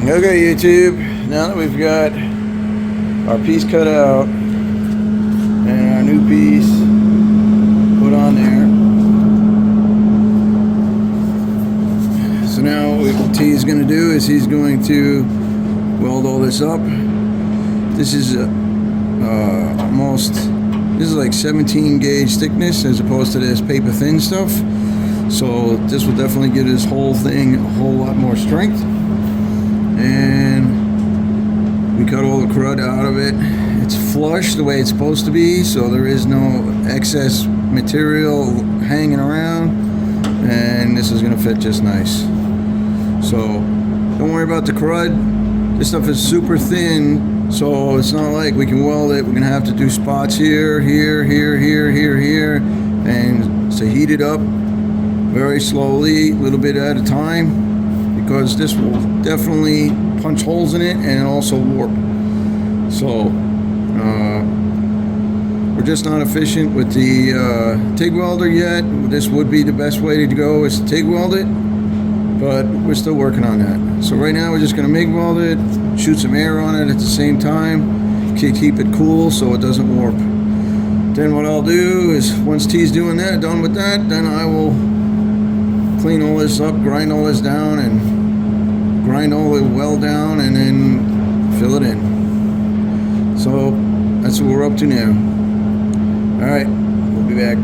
Okay, YouTube, now that we've got our piece cut out and our new piece put on there, so now what T is going to do is he's going to weld all this up. This is this is like 17 gauge thickness as opposed to this paper thin stuff, so this will definitely give this whole thing a whole lot more strength. And we cut all the crud out of it. It's flush the way it's supposed to be, so there is no excess material hanging around, and this is going to fit just nice. So don't worry about the crud. This stuff is super thin, so it's not like we can weld it. We're going to have to do spots here, and to heat it up very slowly, a little bit at a time, because this will definitely punch holes in it and also warp. So we're just not efficient with the TIG welder yet. This would be the best way to go, is to TIG weld it, but we're still working on that. So right now we're just going to MIG weld it, shoot some air on it at the same time, keep it cool so it doesn't warp. Then what I'll do is, once T's done with that, then I will clean all this up, grind all this down, and grind all the weld down, and then fill it in. So that's what we're up to now. All right, we'll be back.